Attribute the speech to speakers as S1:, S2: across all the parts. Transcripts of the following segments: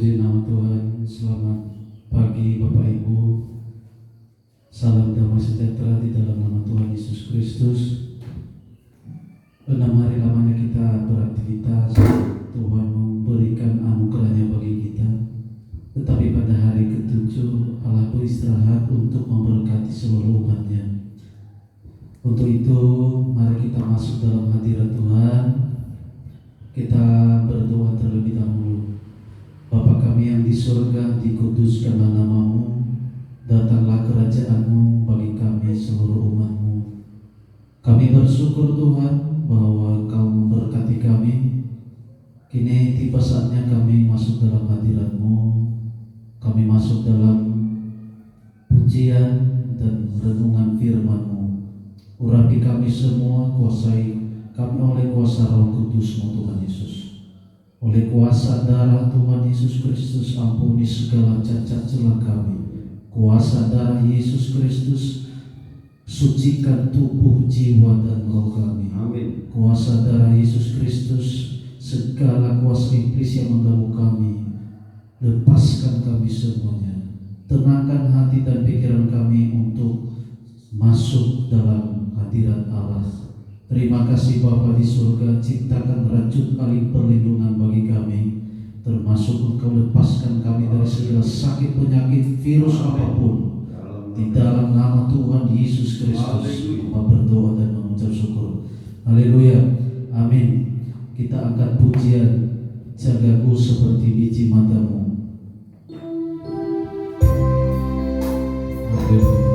S1: puji nama Tuhan. Selamat pagi Bapak Ibu. Salam damai sejahtera di dalam nama Tuhan Yesus Kristus. 6 hari lamanya kita beraktivitas, Tuhan memberikan anugerahnya bagi kita. Tetapi pada hari ke-7 Allah beristirahat untuk memberkati seluruh umatnya. Untuk itu mari kita masuk dalam hadirat Tuhan. Kita berdoa terlebih dahulu. Bapa kami yang di surga, dikuduskanlah nama-Mu, datanglah kerajaan-Mu bagi kami seluruh umat-Mu. Kami bersyukur Tuhan bahwa Engkau memberkati kami. Kini tiba saatnya kami masuk dalam hadirat-Mu. Kami masuk dalam pujian dan renungan firman-Mu. Urapi kami semua, kuasai kami oleh kuasa Roh Kudus-Mu Tuhan Yesus. Oleh kuasa darah Tuhan Yesus Kristus, ampuni segala cacat celah kami. Kuasa darah Yesus Kristus, sucikan tubuh, jiwa, dan roh kami. Amin. Kuasa darah Yesus Kristus, segala kuasa iblis yang mengganggu kami, lepaskan kami semuanya. Tenangkan hati dan pikiran kami untuk masuk dalam hadirat Allah. Terima kasih Bapa di surga, ciptakan rajut tali perlindungan bagi kami, termasuk Engkau lepaskan kami dari segala sakit, penyakit, virus apapun. Di dalam nama Tuhan Yesus Kristus, Bapa berdoa dan mengucap syukur. Haleluya, amin. Kita angkat pujian, jagaku seperti biji matamu. Haleluya.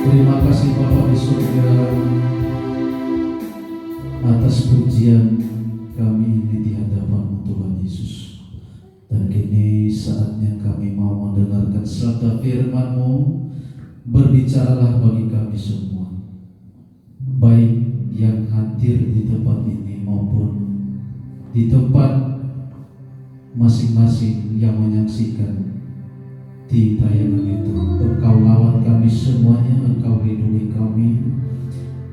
S1: Terima kasih Bapa di surga atas pujian kami ini di hadapan Tuhan Yesus. Dan kini saatnya kami mau mendengarkan sabda firman-Mu. Berbicaralah bagi kami semua, baik yang hadir di tempat ini maupun di tempat masing-masing yang menyaksikan di tayangan itu. Engkau lawan kami semuanya, Engkau lindungi kami,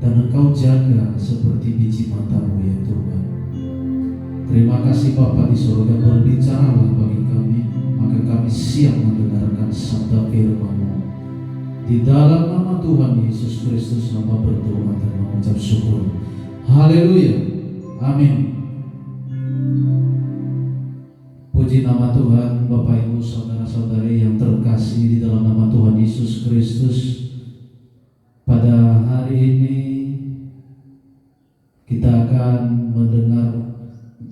S1: dan Engkau jaga seperti biji mata-Mu ya Tuhan. Terima kasih Bapa di surga, berbicaralah bagi kami, maka kami siap mendengarkan sabda firman-Mu. Di dalam nama Tuhan Yesus Kristus nama berdoa dan mengucap syukur. Haleluya. Amin. Puji nama Tuhan. Bapak Ibu saudara-saudari yang terkasih di dalam nama Tuhan Yesus Kristus, pada hari ini kita akan mendengar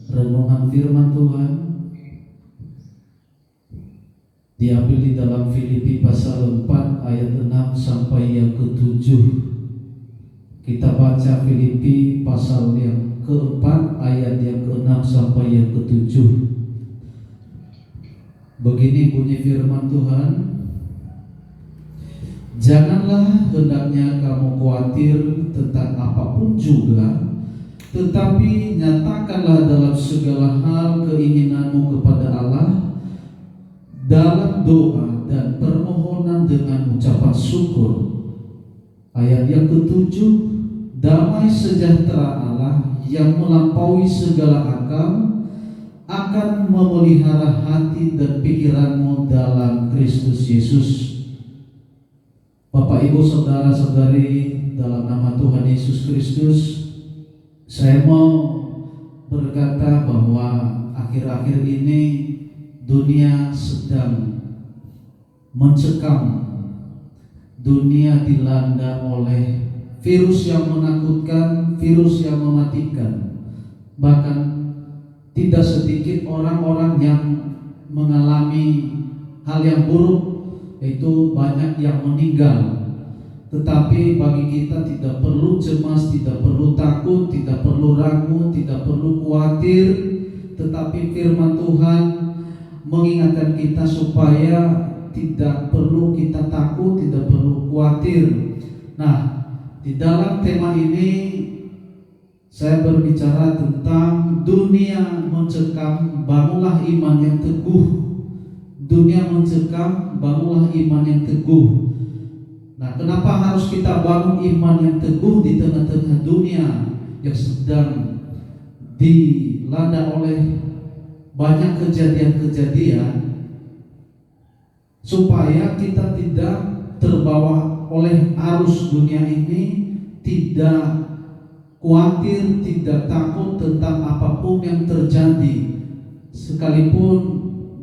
S1: renungan firman Tuhan, diambil di dalam Filipi pasal 4 ayat 6 sampai yang ke-7. Kita baca Filipi pasal yang ke-4 ayat yang ke-6 sampai yang ke-7. Begini bunyi firman Tuhan. Janganlah hendaknya kamu khawatir tentang apapun juga, tetapi nyatakanlah dalam segala hal keinginanmu kepada Allah dalam doa dan permohonan dengan ucapan syukur. Ayat yang ke-7, damai sejahtera Allah yang melampaui segala akal akan memelihara hati dan pikiranmu dalam Kristus Yesus. Bapak Ibu saudara-saudari, dalam nama Tuhan Yesus Kristus, saya mau berkata bahwa akhir-akhir ini dunia sedang mencekam. Dunia dilanda oleh virus yang menakutkan, virus yang mematikan. Bahkan tidak sedikit orang-orang yang mengalami hal yang buruk, itu banyak yang meninggal. Tetapi bagi kita tidak perlu cemas, tidak perlu takut, tidak perlu ragu, tidak perlu khawatir. Tetapi firman Tuhan mengingatkan kita supaya tidak perlu kita takut, tidak khawatir. Nah, di dalam tema ini saya berbicara tentang dunia mencekam, bangunlah iman yang teguh. Dunia mencekam, bangunlah iman yang teguh. Nah, kenapa harus kita bangun iman yang teguh di tengah-tengah dunia yang sedang dilanda oleh banyak kejadian-kejadian, supaya kita tidak terbawa oleh arus dunia ini, tidak khawatir, tidak takut tentang apapun yang terjadi, sekalipun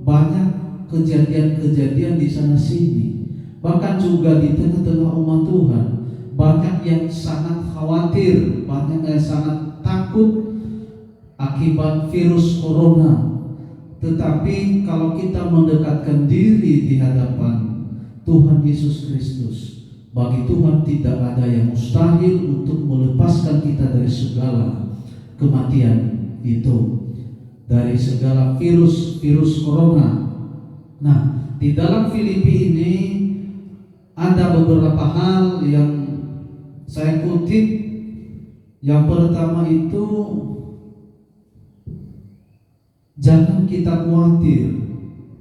S1: banyak kejadian-kejadian di sana sini. Bahkan juga di tengah-tengah umat Tuhan banyak yang sangat khawatir, banyak yang sangat takut akibat virus corona. Tetapi kalau kita mendekatkan diri di hadapan Tuhan Yesus Kristus, bagi Tuhan tidak ada yang mustahil untuk melepaskan kita dari segala kematian itu, dari segala virus corona. Nah, di dalam Filipi ini ada beberapa hal yang saya kutip. Yang pertama itu, jangan kita khawatir.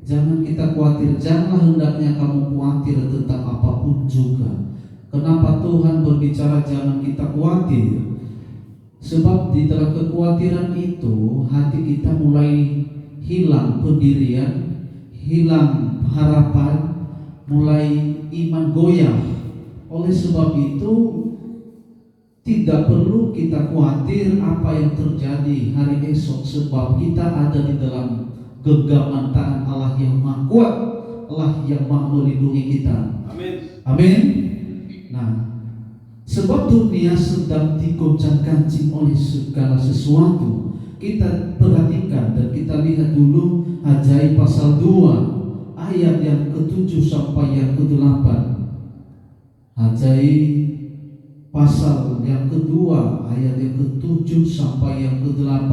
S1: Jangan kita khawatir. Janganlah hendaknya kamu khawatir tentang apapun juga. Kenapa Tuhan berbicara jangan kita khawatir? Sebab di dalam kekhawatiran itu hati kita mulai hilang pendirian, hilang harapan, mulai iman goyah. Oleh sebab itu tidak perlu kita khawatir apa yang terjadi hari esok, sebab kita ada di dalam genggaman tangan Allah yang Maha Kuat, Allah yang Maha melindungi kita.
S2: Amin.
S1: Amin. Nah, sebab dunia sedang digoncang-gancing oleh segala sesuatu. Kita perhatikan dan kita lihat dulu Ajaib pasal 2 ayat yang ke-7 sampai yang ke-8. Ajaib pasal yang kedua ayat yang ke-7 sampai yang ke-8.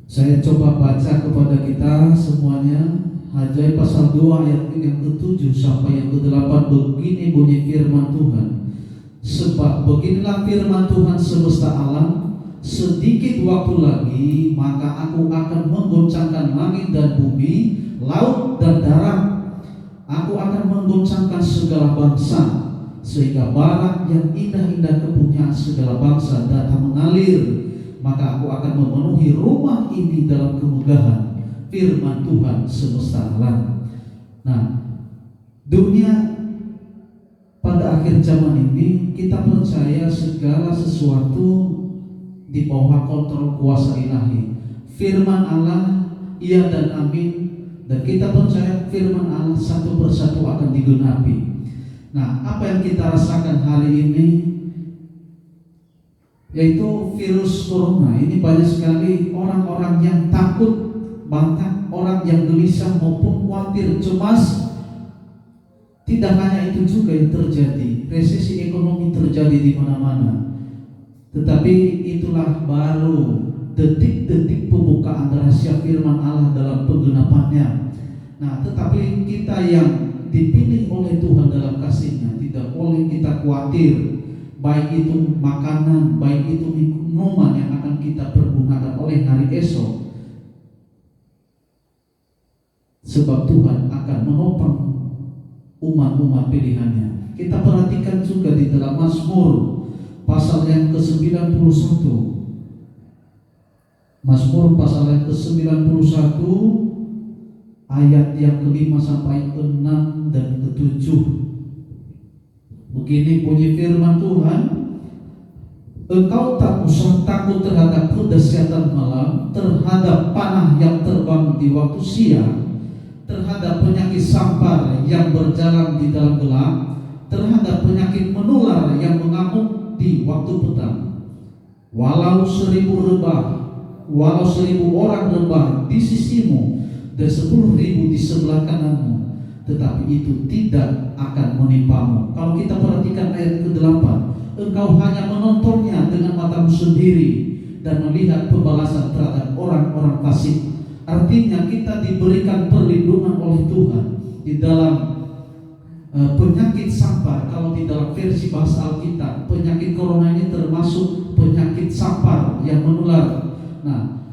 S1: Saya coba baca kepada kita semuanya. Ajaib pasal 2 ayat yang ke-7 sampai yang ke-8. Begini bunyi firman Tuhan. Sebab beginilah firman Tuhan semesta alam, sedikit waktu lagi maka aku akan menggoncangkan langit dan bumi, laut dan darat. Aku akan menggoncangkan segala bangsa, sehingga barak yang indah-indah kepunyaan segala bangsa datang mengalir. Maka aku akan memenuhi rumah ini dalam kemegahan, firman Tuhan semesta alam. Nah, dunia pada akhir zaman ini kita percaya segala sesuatu di bawah kontrol kuasa ilahi. Firman Allah iya dan amin, dan kita percaya firman Allah satu persatu akan digenapi. Nah, apa yang kita rasakan hari ini yaitu virus corona ini, banyak sekali orang-orang yang takut, banyak orang yang gelisah maupun khawatir, cemas. Tidak hanya itu juga yang terjadi, resesi ekonomi terjadi di mana-mana. Tetapi itulah baru detik-detik pembukaan rahasia firman Allah dalam penggenapannya. Nah, tetapi kita yang dipilih oleh Tuhan dalam kasih-Nya tidak boleh kita khawatir, baik itu makanan, baik itu minuman yang akan kita pergunakan oleh hari esok. Sebab Tuhan akan menopang umat-umat pilihannya. Kita perhatikan juga di dalam Mazmur pasal yang ke-91. Mazmur pasal yang ke-91 ayat yang ke-5 sampai ke-6 dan ke-7. Begini bunyi firman Tuhan. Engkau tak usah takut terhadap kedahsyatan malam, terhadap panah yang terbang di waktu siang, terhadap penyakit sampar yang berjalan di dalam gelap, terhadap penyakit menular yang mengamuk di waktu petang. Walau 1000 orang rebah di sisimu dan 10.000 di sebelah kananmu, tetapi itu tidak akan menimpamu. Kalau kita perhatikan ayat ke-8, engkau hanya menontonnya dengan matamu sendiri dan melihat pembalasan terhadap orang-orang fasik. Artinya kita diberikan perlindungan oleh Tuhan di dalam penyakit sampar. Kalau di dalam versi bahasa Alkitab, penyakit corona ini termasuk penyakit sampar yang menular. Nah,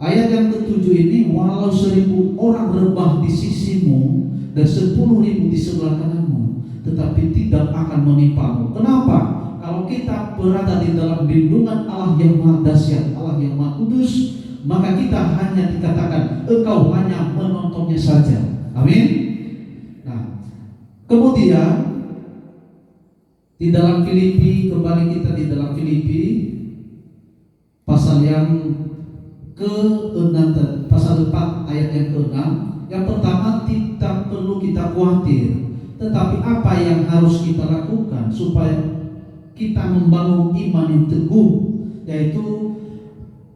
S1: ayat yang ketujuh ini, walau 1.000 orang rebah di sisimu dan 10.000 di sebelah kananmu, tetapi tidak akan menimpamu. Kenapa? Kalau kita berada di dalam lindungan Allah yang Maha Dahsyat, Allah yang Maha Kudus, maka kita hanya dikatakan engkau hanya menontonnya saja. Amin. Nah, kemudian di dalam Filipi, kembali kita di dalam Filipi pasal yang ke-6, pasal 4 ayat yang ke-6. Yang pertama, tidak perlu kita khawatir, tetapi apa yang harus kita lakukan supaya kita membangun iman yang teguh, yaitu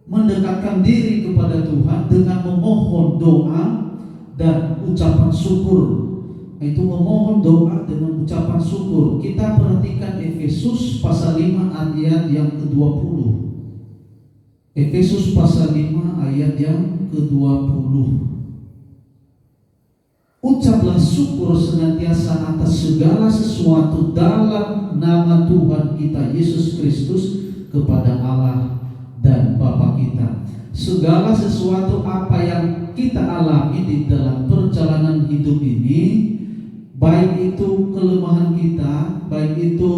S1: mendekatkan diri kepada Tuhan dengan memohon doa dan ucapan syukur. Itu memohon doa dengan ucapan syukur. Kita perhatikan Efesus pasal 5 ayat yang ke-20. Efesus pasal 5 ayat yang ke-20. Ucaplah syukur senantiasa atas segala sesuatu dalam nama Tuhan kita Yesus Kristus kepada Allah dan Bapa kita. Segala sesuatu apa yang kita alami di dalam perjalanan hidup ini, baik itu kelemahan kita, baik itu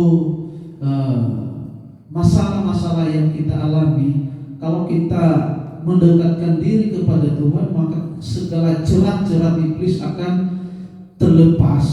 S1: masalah-masalah yang kita alami, kalau kita mendekatkan diri kepada Tuhan, maka segala jerat-jerat iblis akan terlepas.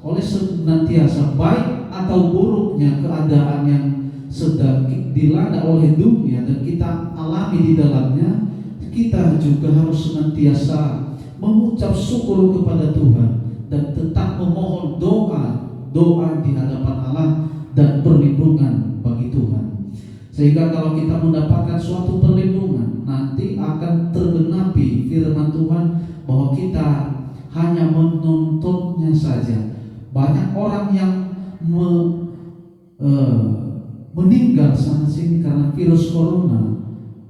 S1: Oleh senantiasa baik atau buruknya keadaan yang sedang dilanda oleh dunia dan kita alami di dalamnya, kita juga harus senantiasa mengucap syukur kepada Tuhan dan tetap memohon doa di hadapan Allah dan perlindungan bagi Tuhan. Sehingga kalau kita mendapatkan suatu perlindungan, nanti akan tergenapi firman Tuhan bahwa kita hanya menontonnya saja. Banyak orang yang meninggal sana sini karena virus corona,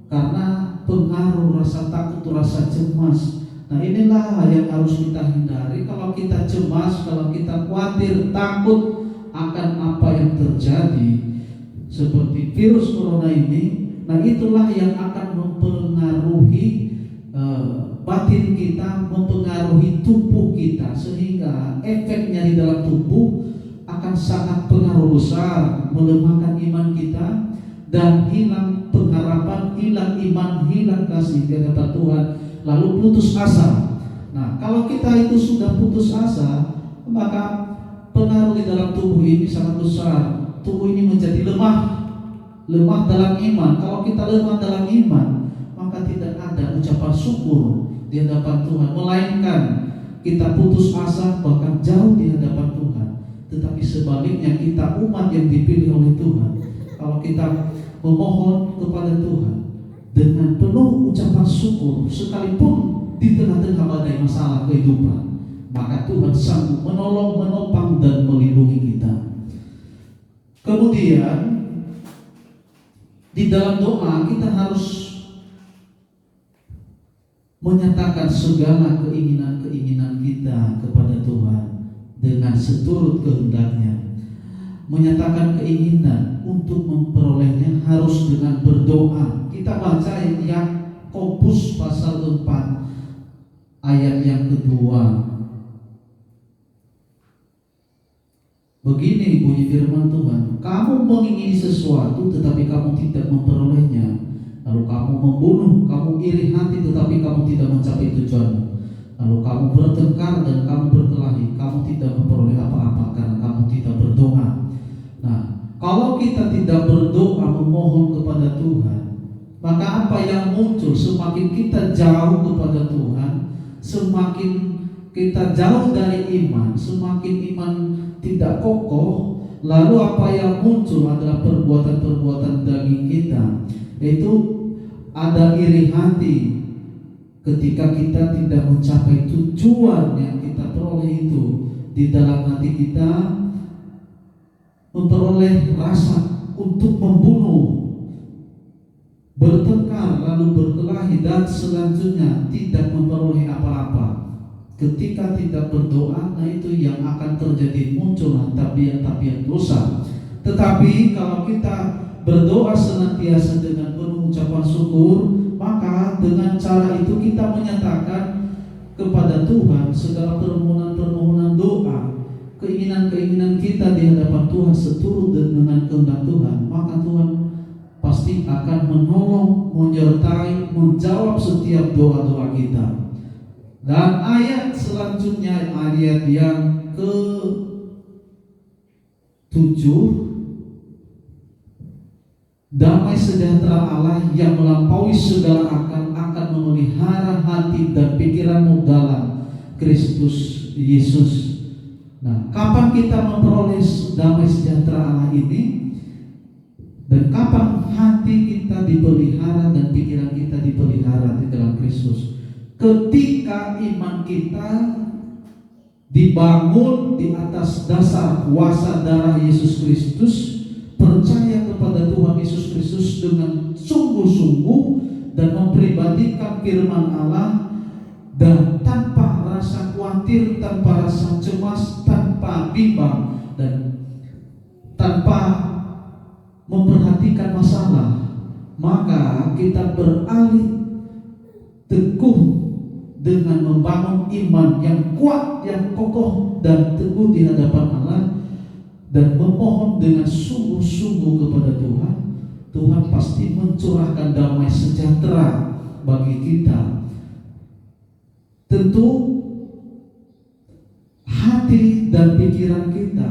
S1: karena pengaruh rasa takut, rasa cemas. Nah, inilah yang harus kita hindari. Kalau kita cemas, kalau kita khawatir, takut akan apa yang terjadi seperti virus corona ini, nah itulah yang akan mempengaruhi batin kita, mempengaruhi tubuh kita, sehingga efeknya di dalam tubuh akan sangat pengaruh besar, melemahkan iman kita dan hilang pengharapan, hilang iman, hilang kasih di hadapan Tuhan, lalu putus asa. Nah, kalau kita itu sudah putus asa, maka pengaruh di dalam tubuh ini sangat besar. Tubuh ini menjadi lemah dalam iman. Kalau kita lemah dalam iman, maka tidak ada ucapan syukur di hadapan Tuhan, melainkan kita putus asa, bahkan jauh di hadapan Tuhan. Tetapi sebaliknya, kita umat yang dipilih oleh Tuhan, kalau kita memohon kepada Tuhan dengan penuh ucapan syukur, sekalipun di tengah-tengah badai masalah kehidupan, maka Tuhan sanggup menolong, menopang dan melindungi kita. Kemudian di dalam doa kita harus menyatakan segala keinginan-keinginan kita kepada Tuhan dengan seturut kehendaknya. Menyatakan keinginan untuk memperolehnya harus dengan berdoa. Kita baca Yakobus pasal 4 ayat yang kedua. Begini bunyi firman Tuhan, kamu mengingini sesuatu tetapi kamu tidak memperolehnya, lalu kamu membunuh, kamu iri hati tetapi kamu tidak mencapai tujuanmu, lalu kamu bertengkar dan kamu berkelahi, kamu tidak memperoleh apa-apa karena kamu tidak berdoa. Nah, kalau kita tidak berdoa memohon kepada Tuhan, maka apa yang muncul, semakin kita jauh kepada Tuhan, semakin kita jauh dari iman, semakin iman tidak kokoh, lalu apa yang muncul adalah perbuatan-perbuatan daging kita, yaitu ada iri hati ketika kita tidak mencapai tujuan yang kita peroleh itu. Di dalam hati kita memperoleh rasa untuk membunuh, bertengkar, lalu berkelahi dan selanjutnya tidak memperoleh apa-apa. Ketika tidak berdoa, nah itu yang akan terjadi, muncullah tabiat-tabiat dosa. Tetapi kalau kita berdoa senantiasa dengan penuh ucapan syukur, maka dengan cara itu kita menyatakan kepada Tuhan segala permohonan-permohonan doa, keinginan-keinginan kita di hadapan Tuhan seturut dengan kehendak Tuhan, maka Tuhan pasti akan menolong, menyertai, menjawab setiap doa-doa kita. Dan ayat selanjutnya, ayat yang ke-7, damai sejahtera Allah yang melampaui segala akal akan memelihara hati dan pikiranmu dalam Kristus Yesus. Nah, kapan kita memperoleh damai sejahtera Allah ini? Dan kapan hati kita dipelihara dan pikiran kita dipelihara di dalam Kristus? Ketika iman kita dibangun di atas dasar kuasa darah Yesus Kristus, percaya kepada Tuhan Yesus Kristus dengan sungguh-sungguh dan mempribadikan firman Allah, dan tanpa rasa khawatir, tanpa rasa cemas, tanpa bimbang, dan tanpa memperhatikan masalah, maka kita beralih teguh dengan membangun iman yang kuat, yang kokoh dan teguh di hadapan Allah, dan memohon dengan sungguh-sungguh kepada Tuhan. Tuhan pasti mencurahkan damai sejahtera bagi kita. Tentu hati dan pikiran kita,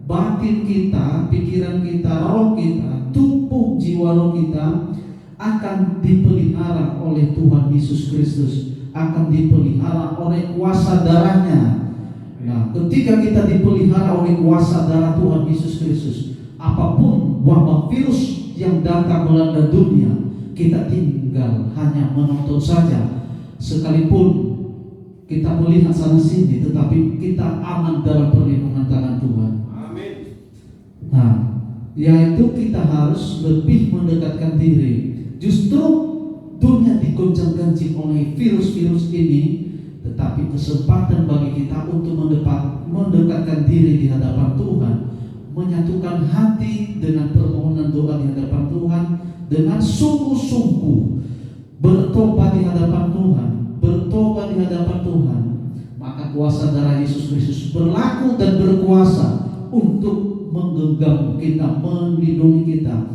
S1: batin kita, pikiran kita, roh kita, tubuh jiwa roh kita akan dipelihara oleh Tuhan Yesus Kristus, akan dipelihara oleh kuasa darahnya. Nah, ketika kita dipelihara oleh kuasa darah Tuhan Yesus Kristus, apapun wabah virus yang datang melanda dunia, kita tinggal hanya menonton saja. Sekalipun kita melihat sana sini, tetapi kita aman dalam perlindungan tangan Tuhan. Amin. Nah, yaitu kita harus lebih mendekatkan diri. Justru dunia digoncang-gancing oleh virus-virus ini, tetapi kesempatan bagi kita untuk mendekatkan diri di hadapan Tuhan, menyatukan hati dengan permohonan doa di hadapan Tuhan, dengan sungguh-sungguh bertobat di hadapan Tuhan, bertobat di hadapan Tuhan, maka kuasa darah Yesus Kristus berlaku dan berkuasa untuk menggenggam kita, melindungi kita.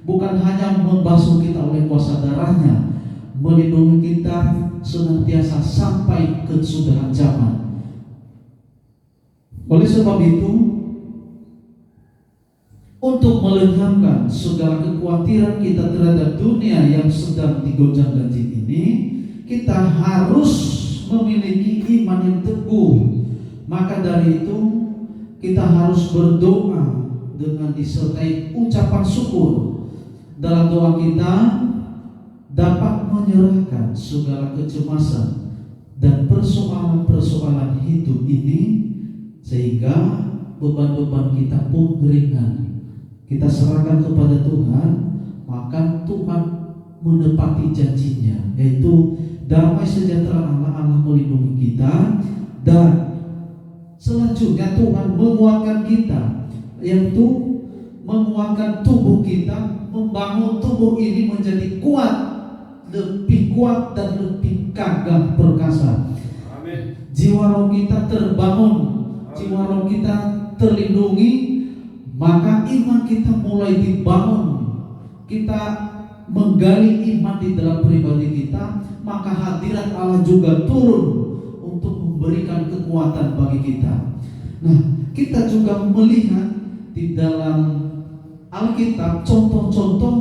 S1: Bukan hanya membasuh kita oleh kuasa darahnya, melindungi kita senantiasa sampai kesudahan zaman. Oleh sebab itu, untuk melenyapkan segala kekhawatiran kita terhadap dunia yang sedang digoncang-gancing ini, kita harus memiliki iman yang teguh. Maka dari itu, kita harus berdoa dengan disertai ucapan syukur. Dalam doa kita dapat menyerahkan segala kecemasan dan persoalan-persoalan hidup ini, sehingga beban-beban kita pun ringan. Kita serahkan kepada Tuhan, maka Tuhan menepati janjinya, yaitu damai sejahtera Allah melindungi kita. Dan selanjutnya Tuhan menguatkan kita, yaitu menguatkan tubuh kita, membangun tubuh ini menjadi kuat, lebih kuat dan lebih gagah perkasa. Amin. Jiwa roh kita terbangun, jiwa roh kita terlindungi, maka iman kita mulai dibangun. Kita menggali iman di dalam pribadi kita, maka hadirat Allah juga turun untuk memberikan kekuatan bagi kita. Nah, kita juga melihat di dalam Alkitab contoh-contoh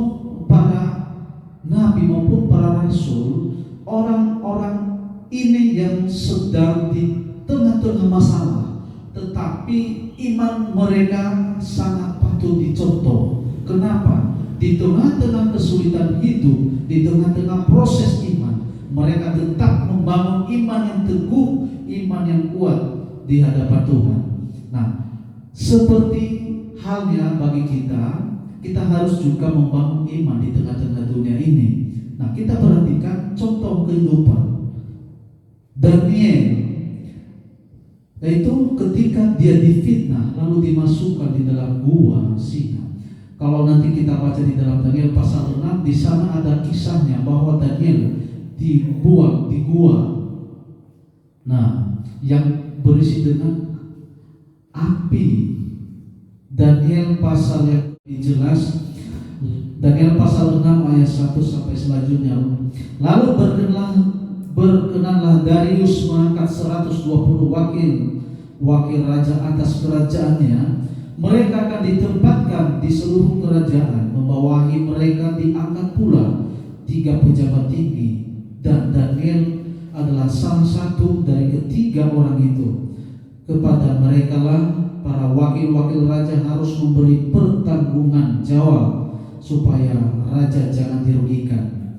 S1: para nabi maupun para rasul, orang-orang ini yang sedang di tengah-tengah masalah, tetapi iman mereka sangat patut dicontoh. Kenapa? Di tengah-tengah kesulitan hidup, di tengah-tengah proses iman, mereka tetap membangun iman yang teguh, iman yang kuat di hadapan Tuhan. Nah, seperti halnya bagi kita harus juga membangun iman di tengah-tengah dunia ini. Nah, kita perhatikan contoh kehidupan Daniel. Yaitu ketika dia difitnah lalu dimasukkan di dalam gua singa. Kalau nanti kita baca di dalam Daniel pasal 6, di sana ada kisahnya bahwa Daniel dibuang di gua. Nah, yang berisi dengan api. Daniel pasal yang jelas, Daniel pasal 6 ayat 1 sampai selanjutnya. Lalu berkenanlah Darius mengangkat 120 wakil raja atas kerajaannya. Mereka akan ditempatkan di seluruh kerajaan. Membawahi mereka diangkat pula 3 pejabat tinggi, dan Daniel adalah salah satu dari ketiga orang itu. Kepada mereka lah para wakil-wakil raja harus memberi pertanggungan jawab supaya raja jangan dirugikan.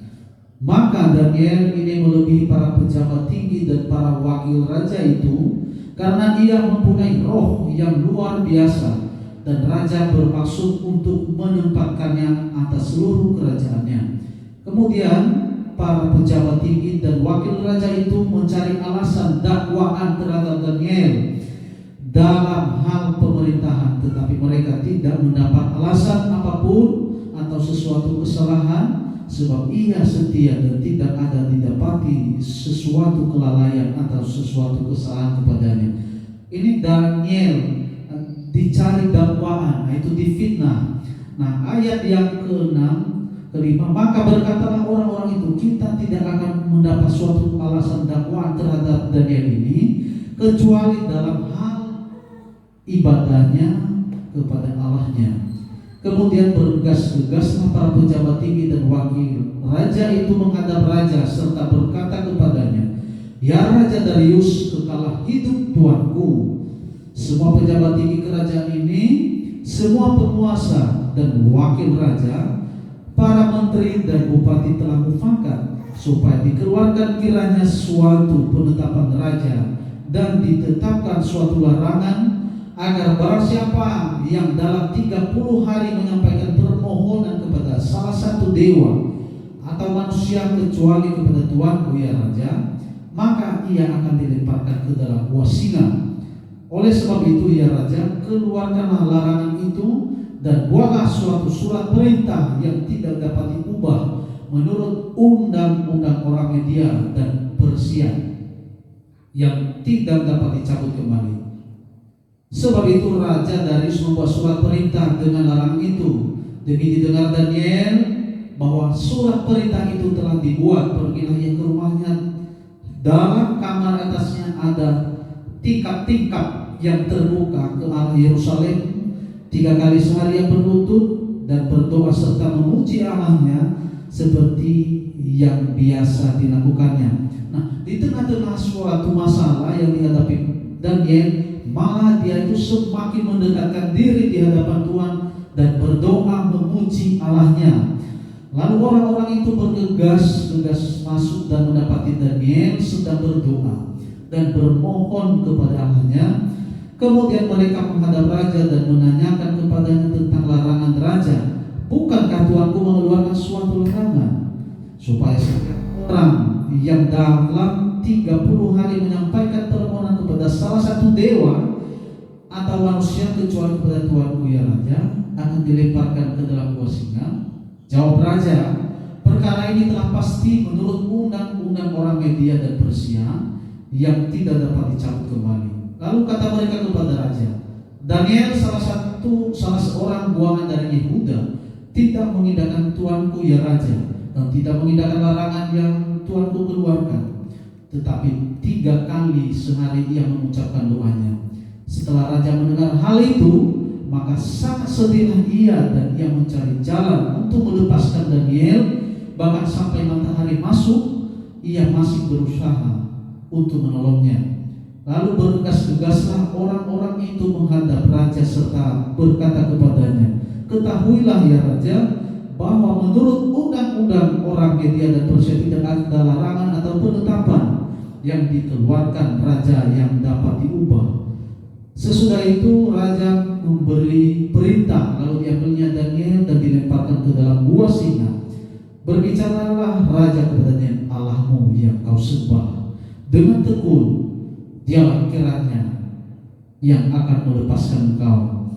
S1: Maka Daniel ini melebihi para pejabat tinggi dan para wakil raja itu, karena ia mempunyai roh yang luar biasa, dan raja bermaksud untuk menempatkannya atas seluruh kerajaannya. Kemudian para pejabat tinggi dan wakil raja itu mencari alasan dakwaan terhadap Daniel dalam hal pemerintahan, tetapi mereka tidak mendapat alasan apapun atau sesuatu kesalahan, sebab ia setia dan tidak ada didapati sesuatu kelalaian atau sesuatu kesalahan kepadanya. Ini Daniel dicari dakwaan, itu difitnah. Nah, ayat yang ke-6, ke-5, maka berkatalah orang-orang itu, kita tidak akan mendapat suatu alasan dakwaan terhadap Daniel ini kecuali dalam hal ibadahnya kepada Allahnya. Kemudian bergegas-gegaslah para pejabat tinggi dan wakil raja itu menghadap raja serta berkata kepadanya, ya Raja Darius, kekalah hidup tuanku. Semua pejabat tinggi kerajaan ini, semua penguasa dan wakil raja, para menteri dan bupati telah mufakat supaya dikeluarkan kiranya suatu penetapan raja dan ditetapkan suatu larangan agar barang siapa yang dalam 30 hari menyampaikan permohonan kepada salah satu dewa atau manusia kecuali kepada tuanku ya Raja, maka ia akan dilemparkan ke dalam gua singa. Oleh sebab itu ya Raja, keluarkanlah larangan itu dan buatlah suatu surat perintah yang tidak dapat diubah menurut undang-undang orang Media dan Persia, yang tidak dapat dicabut kembali. Sebab itu Raja Darius membuat surat perintah dengan larangan itu. Demi didengar Daniel bahwa surat perintah itu telah dibuat, pergilah ia ke rumahnya. Dalam kamar atasnya ada tingkap-tingkap yang terbuka ke arah Yerusalem. 3 kali sehari ia berlutut dan berdoa serta memuji Allahnya seperti yang biasa dilakukannya. Nah, di tengah-tengah suatu masalah yang dihadapi Daniel, malah dia itu semakin mendekatkan diri di hadapan Tuhan dan berdoa memuji Allahnya. Lalu orang-orang itu bergegas-gegas masuk dan mendapati Daniel sedang berdoa dan bermohon kepada Allahnya. Kemudian mereka menghadap raja dan menanyakan kepadanya tentang larangan raja. Bukankah Tuanku mengeluarkan suatu larangan supaya setiap orang yang dalam 30 hari menyampaikan permohonan kepada salah satu dewa atau manusia kecuali kepada Tuanku ya Raja akan dilemparkan ke dalam gua singa? Jawab raja, perkara ini telah pasti menurut undang-undang orang Media dan Persia yang tidak dapat dicabut kembali. Lalu kata mereka kepada raja, Daniel salah seorang buangan dari Yehuda tidak mengindahkan Tuanku ya Raja dan tidak mengindahkan larangan yang Tuanku keluarkan, tetapi 3 kali sehari ia mengucapkan doanya. Setelah raja mendengar hal itu, maka sangat sedihlah ia dan ia mencari jalan untuk melepaskan Daniel. Bahkan sampai matahari masuk, ia masih berusaha untuk menolongnya. Lalu bergegas-gegaslah orang-orang itu menghadap raja serta berkata kepadanya, ketahuilah ya Raja, bahwa menurut undang-undang orang Media dan Persia tidak ada larangan atau penetapan yang dikeluarkan raja yang dapat diubah. Sesudah itu raja memberi perintah, lalu diambilnya Daniel dan dilemparkan ke dalam gua singa. Berbicaralah raja kepadanya, Allahmu yang kau sembah dengan tekun, dialah kiranya yang akan melepaskan engkau.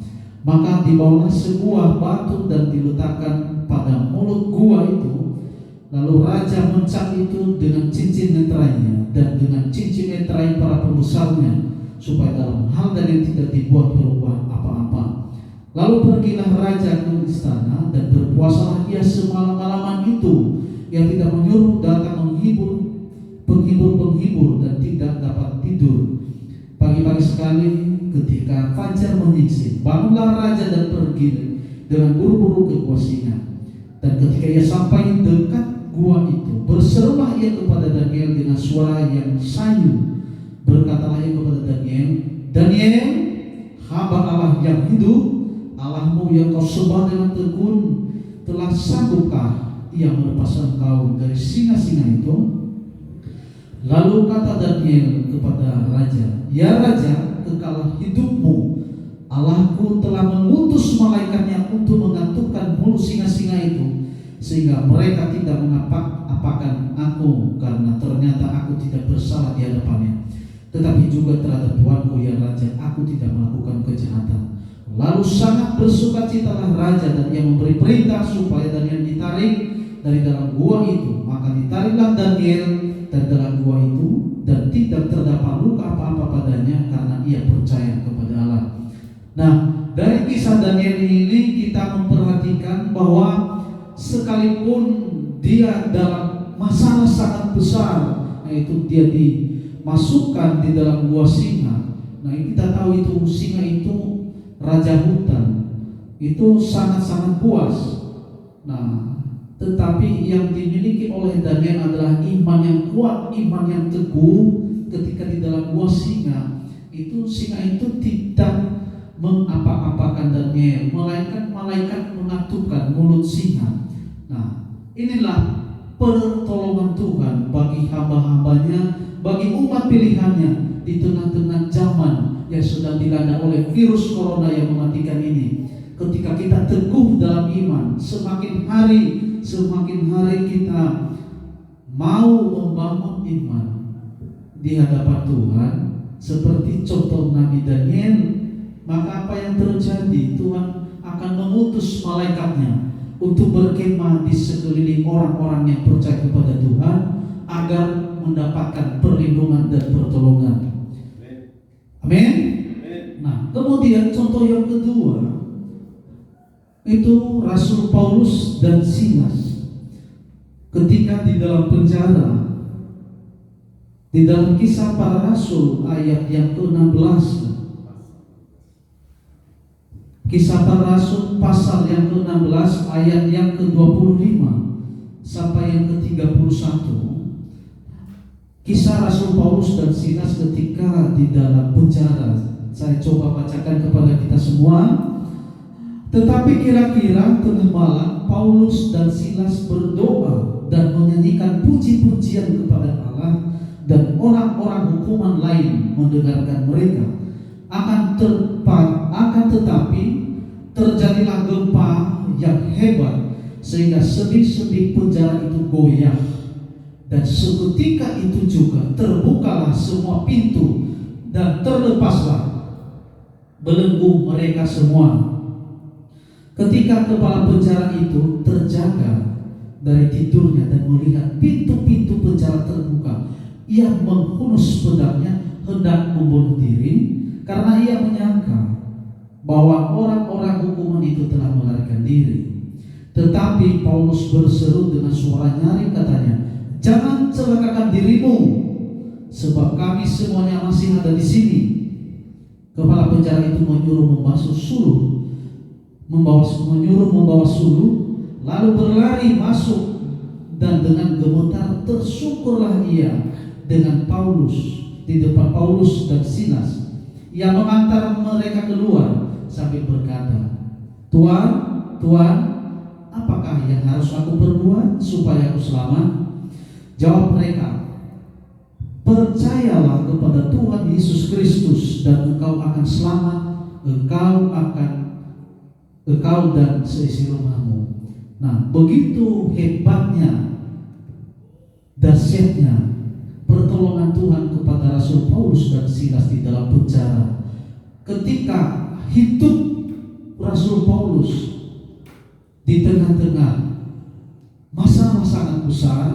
S1: Maka dibawalah sebuah batu dan diletakkan pada mulut gua itu. Lalu raja mencap itu dengan cincin meterainya dan dengan cincin meterai para pembesarnya, supaya dalam hal dan yang tidak dibuat berubah apa-apa. Lalu pergilah raja ke istana dan berpuasalah ia semalam-malaman itu. Ia tidak menyuruh datang penghibur dan tidak dapat tidur. Pagi-pagi sekali ketika fajar menyingsing, bangunlah raja dan pergi dengan buru-buru ke gua singa. Dan ketika ia sampai dekat gua itu, berserulah ia kepada Daniel dengan suara yang sayu. Berkatalah ia kepada Daniel, Daniel, hamba Allah yang hidup, Allahmu yang kau sembah dengan tekun, telah sanggupkah ia melepaskan engkau dari singa-singa itu? Lalu kata Daniel kepada raja, ya raja, kekalah hidupmu, Allahku telah mengutus malaikatnya untuk mengantukkan mulut singa-singa itu, sehingga mereka tidak mengapak-apakan aku, karena ternyata aku tidak bersalah di hadapannya. Tetapi juga terhadap tuanku ya raja, aku tidak melakukan kejahatan. Lalu sangat bersukacitalah raja, dan ia memberi perintah supaya Daniel ditarik dari dalam gua itu. Maka ditariklah Daniel dari dalam gua itu, dan tidak terdapat luka apa-apa padanya, karena ia percaya kepada Allah. Nah, dari kisah Daniel ini kita memperhatikan bahwa sekalipun dia dalam masalah sangat besar, yaitu dia dimasukkan di dalam gua singa. Nah, kita tahu itu singa itu raja hutan, itu sangat-sangat puas. Nah, tetapi yang dimiliki oleh Daniel adalah iman yang kuat, iman yang teguh. Ketika di dalam gua singa itu tidak mengapa-apakan Daniel, melainkan malaikat mengatupkan mulut singa. Nah, inilah pertolongan Tuhan bagi hamba-hambanya, bagi umat pilihannya di tengah-tengah zaman yang sedang dilanda oleh virus corona yang mematikan ini. Ketika kita teguh dalam iman, semakin hari kita mau membangun iman di hadapan Tuhan seperti contoh Nabi Daniel, maka apa yang terjadi? Tuhan akan mengutus malaikatnya untuk berkemah di sekeliling orang-orang yang percaya kepada Tuhan, agar mendapatkan perlindungan dan pertolongan. Amin. Nah, kemudian contoh yang kedua itu Rasul Paulus dan Silas ketika di dalam penjara. Di dalam Kisah Para Rasul ayat yang ke-16, Kisah Para Rasul pasal yang ke-16 ayat yang ke-25 sampai yang ke-31. Kisah Rasul Paulus dan Silas ketika di dalam penjara. Saya coba bacakan kepada kita semua. Tetapi kira-kira tengah malam Paulus dan Silas berdoa dan menyanyikan puji-pujian kepada Allah, dan orang-orang hukuman lain mendengarkan mereka. Akan tetapi terjadilah gempa yang hebat, sehingga sendi-sendi penjara itu goyah, dan seketika itu juga terbukalah semua pintu dan terlepaslah belenggu mereka semua. Ketika kepala penjara itu terjaga dari tidurnya dan melihat pintu-pintu penjara terbuka, ia menghunus pedangnya hendak membunuh diri, karena ia menyangka bahwa orang-orang hukuman itu telah melarikan diri. Tetapi Paulus berseru dengan suara nyaring, katanya, jangan celakakan dirimu, sebab kami semuanya masih ada di sini. Kepala penjara itu menyuruh membawa suluh, lalu berlari masuk, dan dengan gemetar tersungkurlah ia dengan Paulus di depan Paulus dan Silas. Ia mengantar mereka keluar sambil berkata, Tuan, apakah yang harus aku perbuat supaya aku selamat? Jawab mereka, percayalah kepada Tuhan Yesus Kristus dan engkau akan selamat, engkau dan seisi rumahmu. Nah, begitu hebatnya, dahsyatnya pertolongan Tuhan kepada Rasul Paulus dan Silas di dalam penjara. ketika hidup Rasul Paulus di tengah-tengah masalah sangat besar,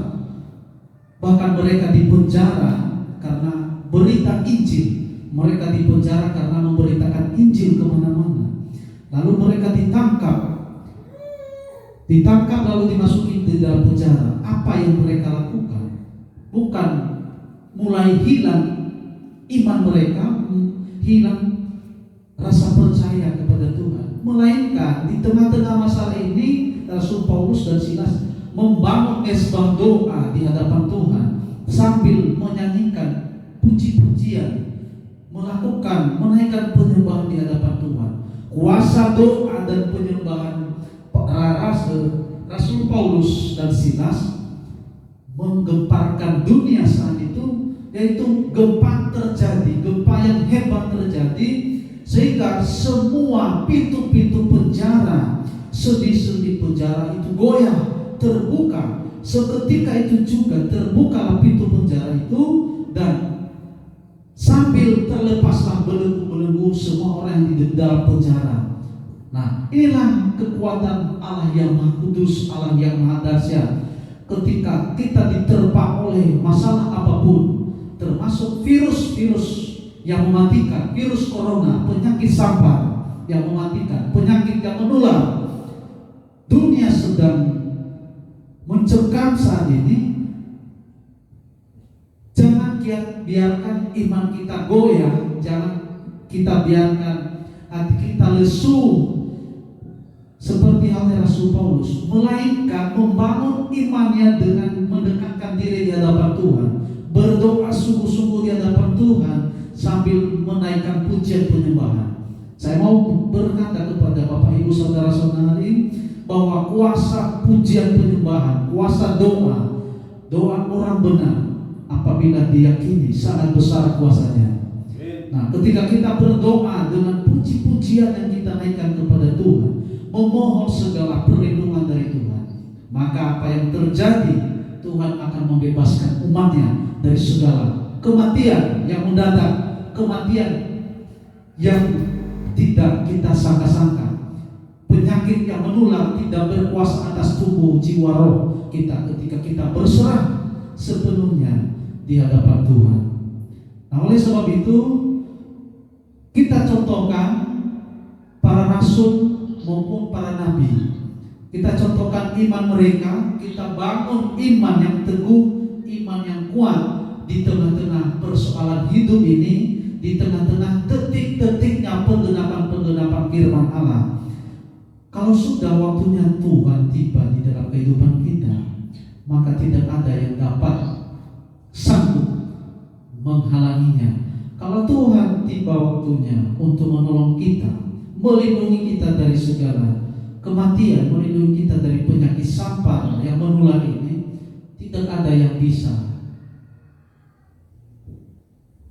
S1: bahkan mereka dipenjara karena berita Injil. Mereka dipenjara karena memberitakan Injil kemana-mana. Lalu mereka ditangkap lalu dimasukin di dalam penjara. Apa yang mereka lakukan? Bukan mulai hilang iman mereka, hilang rasa percaya kepada Tuhan, melainkan di tengah-tengah masalah ini Rasul Paulus dan Silas membangun mesbah doa di hadapan Tuhan sambil menyanyikan puji-pujian, menaikkan penyembahan di hadapan Tuhan. Kuasa doa dan penyembahan Rasul Paulus dan Silas menggemparkan dunia saat itu, yaitu gempa yang hebat terjadi, sehingga semua pintu-pintu penjara, sendi-sendi penjara itu goyah, terbuka. Seketika itu juga terbukalah pintu penjara itu, dan sambil terlepaslah belenggu-belenggu semua orang yang di dalam penjara. Nah, inilah kekuatan Allah yang Maha Kudus, Allah yang Maha Dahsyat. Ketika kita diterpa oleh masalah apapun, termasuk virus-virus yang mematikan, virus corona, penyakit sampar yang mematikan, penyakit yang menular, dunia sedang mencekam saat ini. Jangan biarkan iman kita goyah, jangan kita biarkan hati kita lesu seperti halnya Rasul Paulus, melainkan membangun imannya dengan mendekatkan diri di hadapan Tuhan, berdoa sungguh-sungguh di hadapan Tuhan sambil menaikkan pujian penyembahan. Saya mau berkata kepada Bapak Ibu saudara-saudari bahwa kuasa pujian penyembahan, kuasa doa orang benar apabila diyakini sangat besar kuasanya. Nah, ketika kita berdoa dengan puji-pujian yang kita naikkan kepada Tuhan, memohon segala perlindungan dari Tuhan, maka apa yang terjadi, Tuhan akan membebaskan umatnya dari segala kematian yang mendadak, kematian yang tidak kita sangka-sangka, penyakit yang menular tidak berkuasa atas tubuh, jiwa, roh kita ketika kita berserah sepenuhnya di hadapan Tuhan. Nah, oleh sebab itu kita contohkan para rasul maupun para nabi. Kita contohkan iman mereka, kita bangun iman yang teguh, iman yang kuat di tengah-tengah persoalan hidup ini, di tengah-tengah detik-detiknya penggenapan firman Allah. Kalau sudah waktunya Tuhan tiba di dalam kehidupan kita, maka tidak ada yang dapat sanggup menghalanginya. Kalau Tuhan tiba waktunya untuk menolong kita, melindungi kita dari segala kematian, melindungi kita dari penyakit sampar yang menular ini, tidak ada yang bisa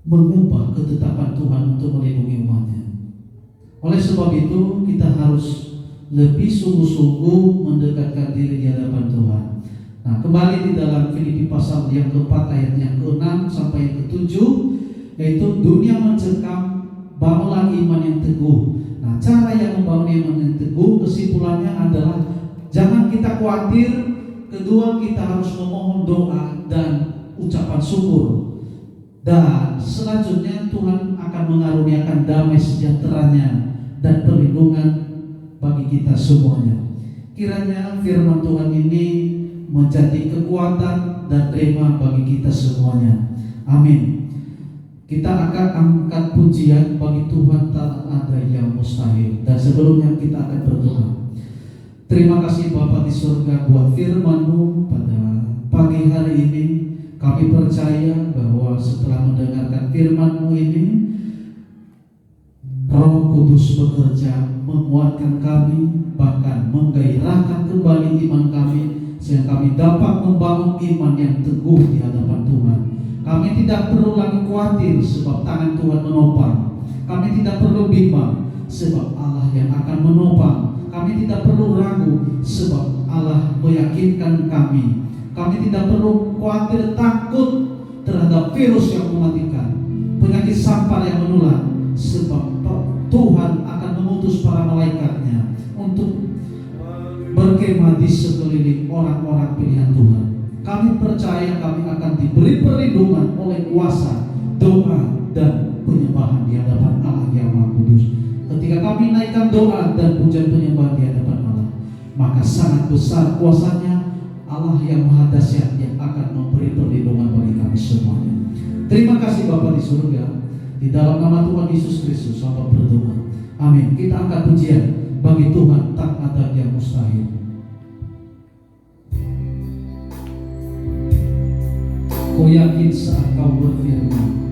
S1: mengubah ketetapan Tuhan untuk melindungi umatnya. Oleh sebab itu kita harus lebih sungguh-sungguh mendekatkan diri di hadapan Tuhan. Nah, kembali di dalam Filipi pasal yang keempat ayat yang ke-6 sampai yang ke-7, yaitu dunia mencekam, bangunlah iman yang teguh. Nah, cara yang membangun iman yang teguh, kesimpulannya adalah jangan kita khawatir. Kedua, kita harus memohon doa dan ucapan syukur. Dan selanjutnya Tuhan akan mengaruniakan damai sejahteranya dan perlindungan bagi kita semuanya. Kiranya firman Tuhan ini menjadi kekuatan dan rema bagi kita semuanya. Amin. Kita akan angkat pujian bagi Tuhan, tak ada yang mustahil. Dan sebelumnya kita akan berdoa. Terima kasih Bapa di surga buat firman-Mu pada pagi hari ini. Kami percaya bahwa setelah mendengarkan firman-Mu ini, Roh Kudus bekerja menguatkan kami, bahkan menggairahkan kembali iman kami, sehingga kami dapat membangun iman yang teguh di hadapan Tuhan. Kami tidak perlu lagi khawatir sebab tangan Tuhan menopang. Kami tidak perlu bimbang sebab Allah yang akan menopang. Kami tidak perlu ragu sebab Allah meyakinkan kami. Kami tidak perlu khawatir takut terhadap virus yang mematikan, penyakit sampar yang menular, sebab Tuhan akan mengutus para malaikatnya untuk berkemah di sekeliling orang-orang pilihan Tuhan. Kami percaya kami akan diberi perlindungan oleh kuasa doa dan penyembahan di hadapan Allah yang Maha Kudus. Ketika kami naikkan doa dan pujian penyembahan di hadapan Allah, maka sangat besar kuasanya Allah yang Maha Dahsyat yang akan memberi perlindungan bagi kami semuanya. Terima kasih Bapa di surga. Di dalam nama Tuhan Yesus Kristus hamba berdoa. Amin. Kita angkat pujian. Bagi Tuhan tak ada yang mustahil. Kau yakin saat kau berfirman,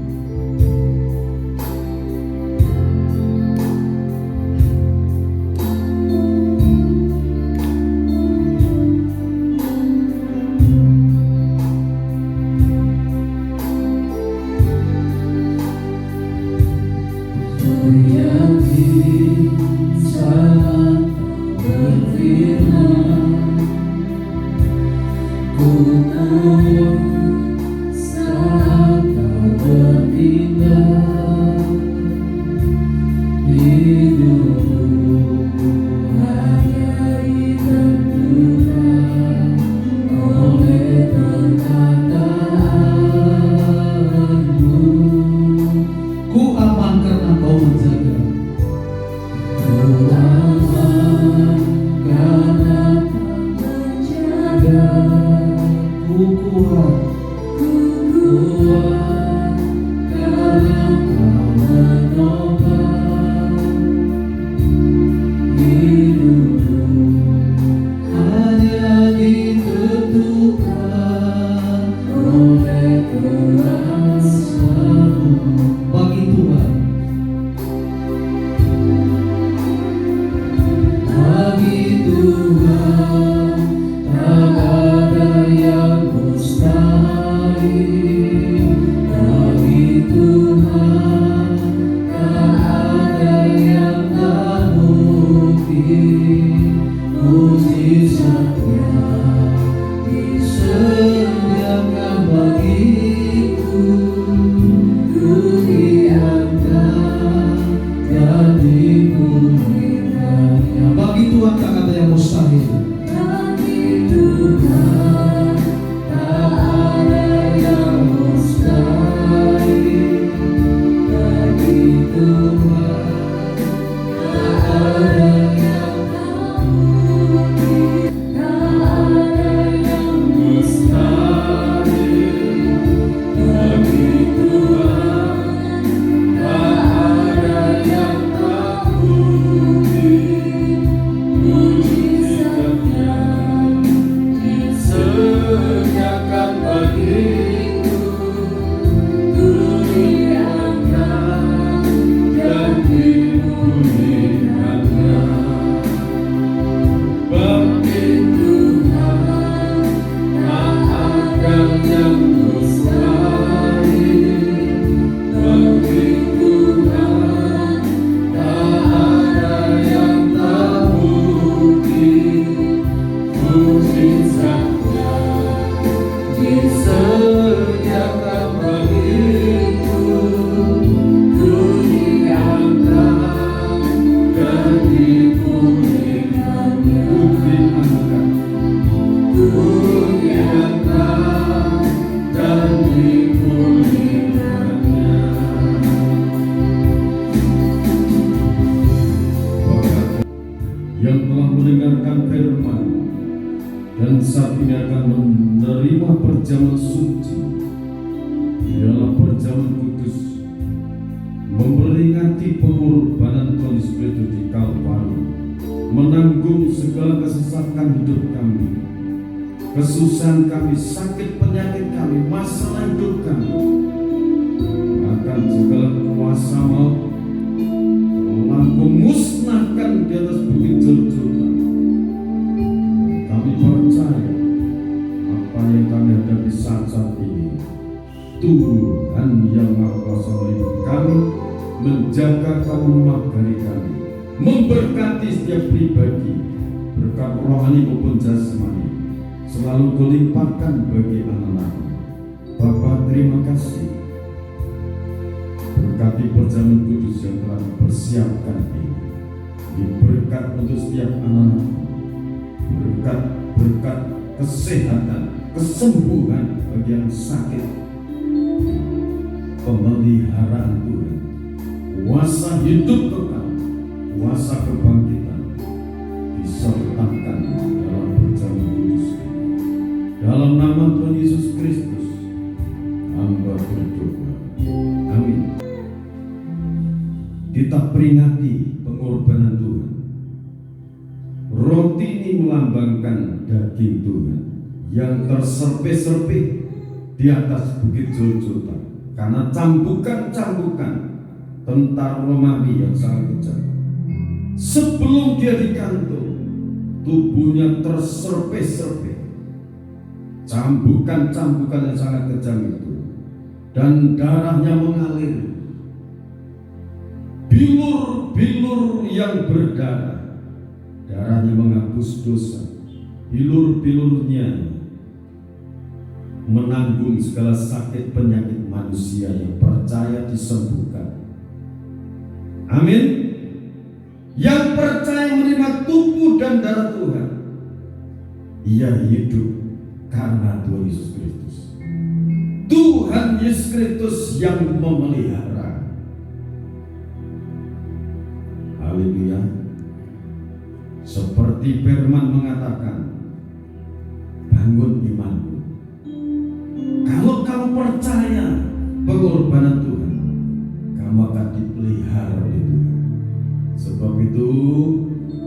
S2: perjamuan suci ialah perjamuan kudus, memperingati pengorbanan Tuhan Yesus Kristus di Kalvari, menanggung segala kesesakan hidup kami, kesusahan kami, sakit penyakit kami, masalah hidup kami, akan segala kuasa maut telah memusnahkan di atas bukit Golgota. Kami percaya apa yang kami hadapi saat ini, Tuhan yang Maha Kuasa melindungi kami, menjaga kami, memagari kami, memberkati setiap pribadi, berkat rohani maupun jasmani, selalu dilimpahkan bagi anak-anak. Bapa, terima kasih, berkati perjamuan kudus yang telah bersih persiapkan ini. Berkat untuk setiap anak, berkat kesehatan, kesembuhan bagi yang sakit, pemeliharaan Tuhan, kuasa hidup kekal, kuasa kebangkitan disertakan dalam perjamuan kudus. Dalam nama Tuhan Yesus Kristus, hamba berdoa. Amin. Kita peringati pengorbanan Tuhan. Roti ini melambangkan daging Tuhan yang terserpih-serpih di atas bukit Golgota karena cambukan-cambukan tentara Romawi yang sangat kejam. Sebelum dia digantung, tubuhnya terserpih-serpih, cambukan-cambukan yang sangat kejam itu, dan darahnya mengalir. Bilur-bilur yang berdarah, darahnya menghapus dosa. Bilur-bilurnya menanggung segala sakit penyakit manusia yang percaya disembuhkan. Amin. Yang percaya menerima tubuh dan darah Tuhan, ia hidup karena Tuhan Yesus Kristus. Tuhan Yesus Kristus yang memelihara. Haleluya. Seperti firman mengatakan, bangun imanmu. Kalau kamu percaya pengorbanan Tuhan, kamu akan dipelihara oleh Tuhan. Sebab itu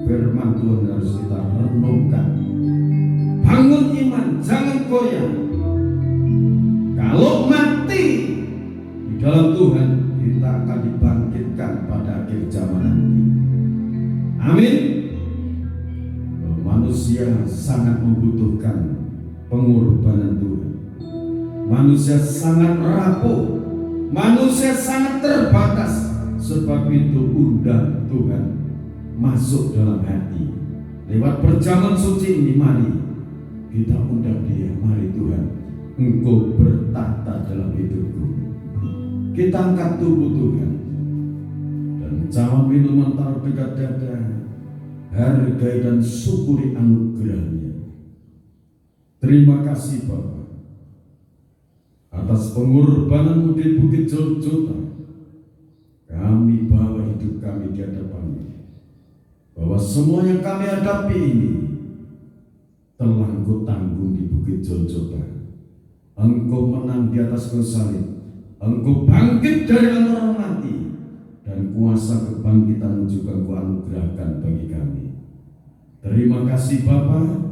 S2: firman Tuhan harus kita renungkan. Bangun iman, jangan goyah. Kalau mati di dalam Tuhan, kita akan dibangkitkan pada akhir zaman nanti. Amin. Manusia sangat membutuhkan pengorbanan Tuhan. Manusia sangat rapuh, manusia sangat terbatas. Sebab itu undang Tuhan masuk dalam hati. Lewat perjamuan suci ini, mari kita undang Dia. Mari Tuhan, Engkau bertahta dalam hidupku. Kita angkat tubuh Tuhan dan cawan minuman taruh dekat dada. Hargai dan syukuri anugerah-Nya. Terima kasih Bapa atas pengorbanan-Mu di Bukit Golgota. Kami bawa hidup kami di hadapan-Mu, bahwa semua yang kami hadapi ini telah Engkau tanggung di Bukit Golgota. Engkau menang di atas kayu salib. Engkau bangkit dari antara orang mati, dan kuasa kebangkitan juga Engkau anugerahkan bagi kami. Terima kasih Bapa.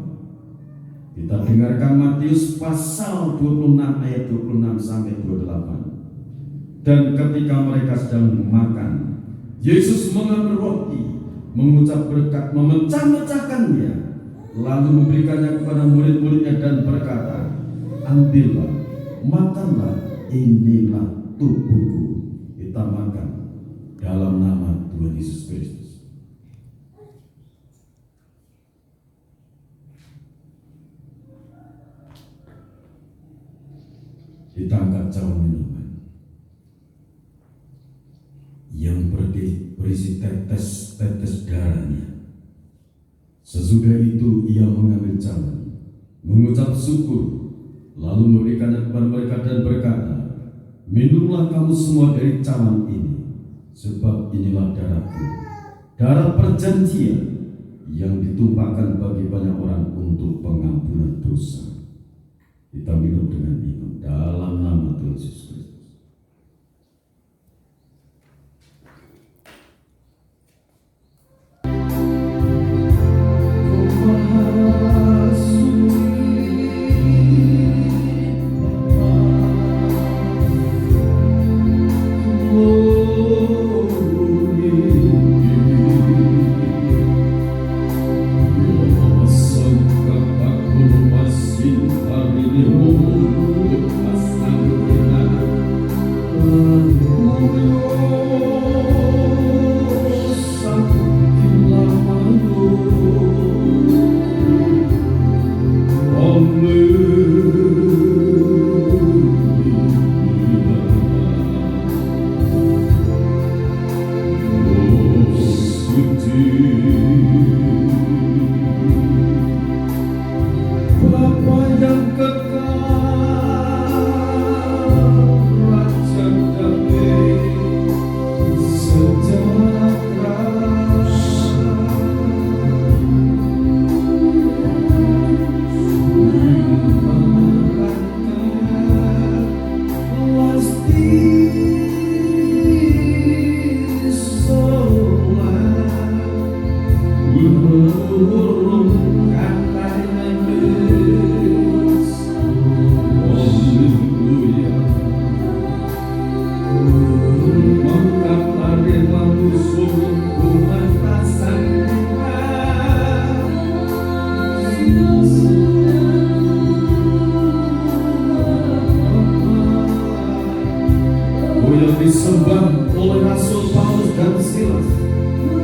S2: Kita dengarkan Matius pasal 26 ayat 26 sampai 28. Dan ketika mereka sedang makan, Yesus mengambil roti, mengucap berkat, memecah-mecahkannya, lalu memberikannya kepada murid-muridnya dan berkata, ambillah, makanlah, inilah tubuhku. Kita makan dalam nama Tuhan Yesus Kristus. Kita angkat cawan minuman yang berisi tetes-tetes darahnya. Sesudah itu ia mengambil cawan, mengucap syukur, lalu memberikannya kepada mereka dan berkata, minumlah kamu semua dari cawan ini, sebab inilah darahku, darah perjanjian yang ditumpahkan bagi banyak orang untuk pengampunan dosa. Kita minum dengan iman dalam nama Tuhan Yesus Kristus.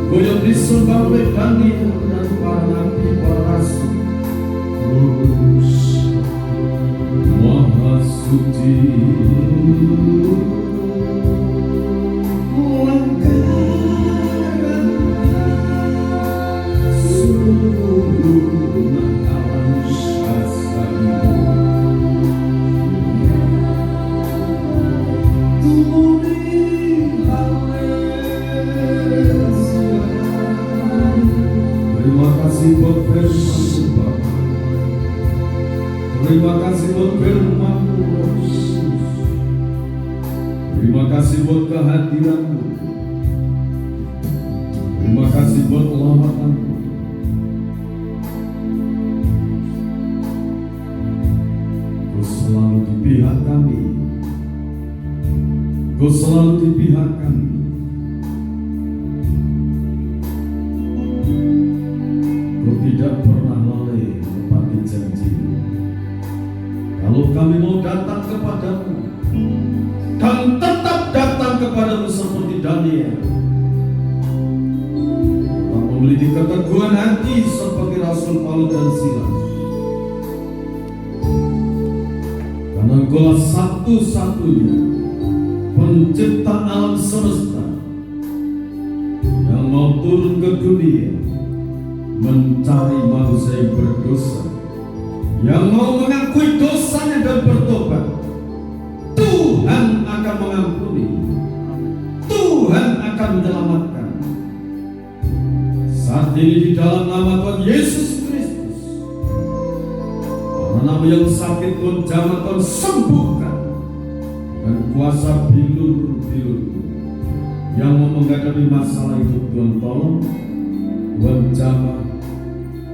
S2: Goyang disembah oleh Daniel dan para nabi, para rasul. Maha suci, terima kasih buat firman-Mu, Yesus. Terima kasih buat kehadiran-Mu. Terima kasih buat keselamatan-Mu. Kau selalu di pihak kami. Kau selalu di pihak kami. Kau tidak pernah lalai menepati janji-Mu. Kalau kami mau datang kepadamu dan tetap datang kepadamu seperti Daniel, kita memiliki keteguhan hati seperti Rasul Paulus dan Silas, karena Engkaulah satu-satunya pencipta alam semesta yang mau turun ke dunia mencari manusia yang berdosa, yang mau mengakui dosanya dan bertobat. Tuhan akan mengampuni, Tuhan akan menyelamatkan. Saat ini di dalam nama Tuhan Yesus Kristus, nama yang sakit Tuhan jamah, Tuhan sembuhkan. Dan kuasa bilur-bilur yang mau menghadapi masalah hidup, Tuhan tolong, Tuhan jamah,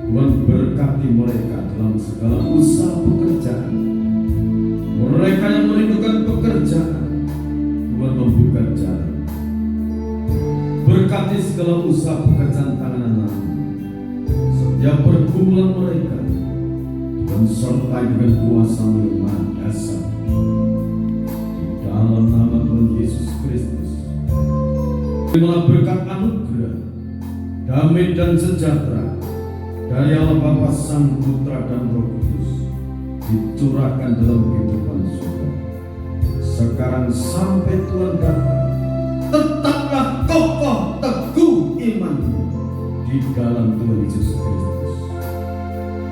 S2: Tuhan berkati mereka dalam segala usaha pekerjaan. Mereka yang merindukan pekerjaan, Tuhan membuka jalan. Berkati segala usaha pekerjaan tangan anak. Setiap pergumulan mereka, Tuhan sertai dengan kuasa yang maha dasar. Di dalam nama Tuhan Yesus Kristus, terimalah berkat anugerah, damai dan sejahtera dari Allah Bapa, Sang Putra dan Roh Kudus dicurahkan dalam kehidupan saudara. Sekarang sampai Tuhan datang, tetaplah kokoh teguh iman di dalam Tuhan Yesus Kristus.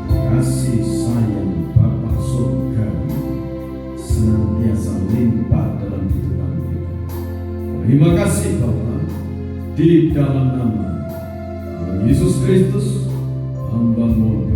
S2: Kasih sayang Bapa surga senantiasa limpah dalam kehidupan kita. Terima kasih Bapa, di dalam nama Tuhan Yesus Kristus hamba mohon